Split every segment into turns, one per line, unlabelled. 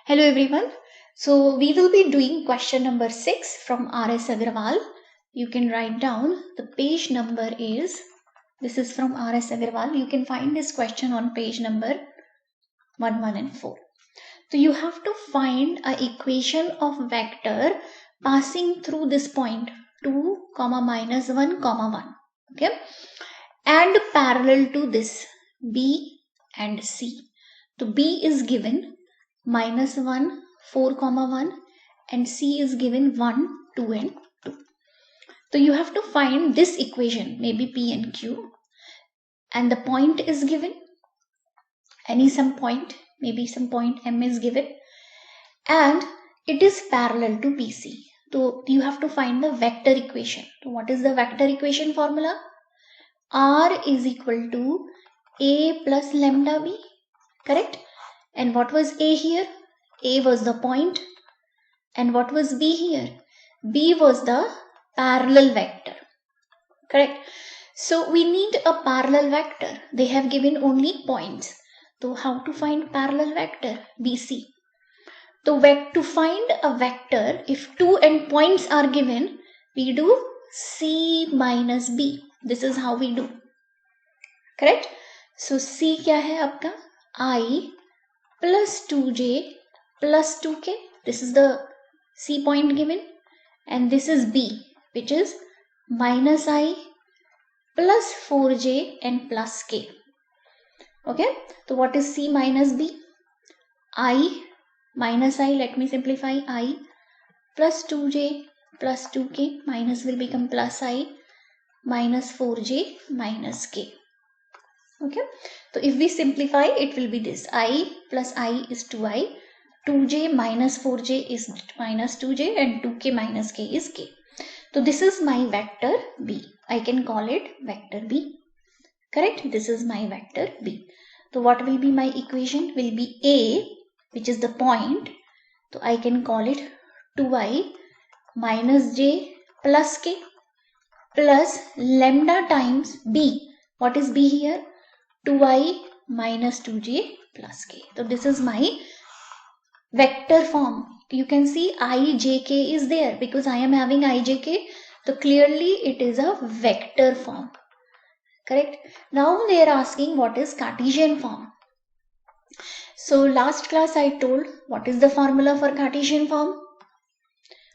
Hello everyone. So we will be doing question number 6 from R.S. Agarwal. You can write down the page number this is from R.S. Agarwal. You can find this question on page number 1, 1 and 4. So you have to find an equation of vector passing through this point 2, minus 1, 1. Okay. And parallel to this B and C. So B is given minus 1, 4, 1 and C is given 1, 2 and 2. So you have to find this equation, maybe P and Q, and the point is given, some point, maybe some point M is given, and it is parallel to BC. So you have to find the vector equation. So what is the vector equation formula? R is equal to A plus lambda B, correct? And what was A here? A was the point. And what was B here? B was the parallel vector. Correct? So we need a parallel vector. They have given only points. So how to find parallel vector? BC. So to find a vector, if two endpoints are given, we do C minus B. This is how we do. Correct? So C क्या है आपका? I plus 2j plus 2k. This is the C point given, and this is B, which is minus I plus 4j and plus k. Okay, so what is C minus B? I minus I, let me simplify, I plus 2j plus 2k, minus will become plus I minus 4j minus k. Okay, so if we simplify, it will be this, I plus I is 2I, 2j minus 4j is minus 2j and 2k minus k is k. So this is my vector B. I can call it vector B. Correct? This is my vector B. So what will be my equation? Will be A, which is the point. So I can call it 2I minus j plus k plus lambda times B. What is B here? 2I minus 2j plus k. So this is my vector form. You can see ijk is there because I am having ijk. So clearly it is a vector form. Correct? Now they are asking what is Cartesian form. So last class I told what is the formula for Cartesian form.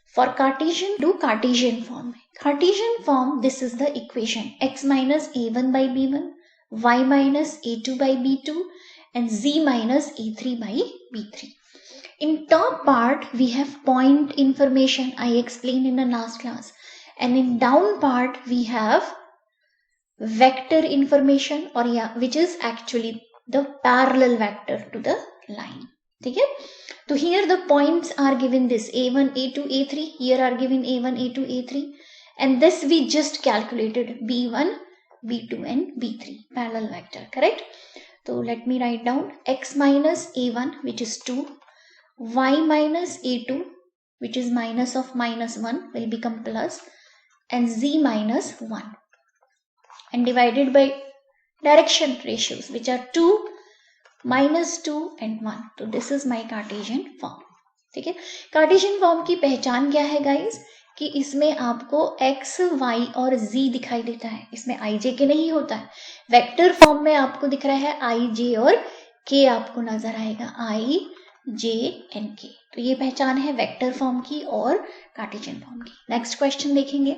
For Cartesian, do Cartesian form. Cartesian form, this is the equation. X minus a1 by b1, y minus a2 by b2 and z minus a3 by b3. In top part, we have point information I explained in the last class. And in down part, we have vector information which is actually the parallel vector to the line. Okay? So here the points are given this A1, A2, A3. Here are given A1, A2, A3. And this we just calculated B1, B2 and B3 parallel vector. Correct? So let me write down X minus A1 which is 2. Y minus A2 which is minus of minus 1 will become plus and Z minus 1 and divided by direction ratios which are 2, minus 2 and 1. So this is my Cartesian form. ठीक है, Cartesian form की पहचान क्या है guys? कि इसमें आपको x, y और z दिखाई देता है, इसमें i, j, k नहीं होता है. वेक्टर फॉर्म में आपको दिख रहा है i, j और k आपको नजर आएगा i, j and k. तो ये पहचान है वेक्टर फॉर्म की और कार्टेशियन फॉर्म की. नेक्स्ट क्वेश्चन देखेंगे.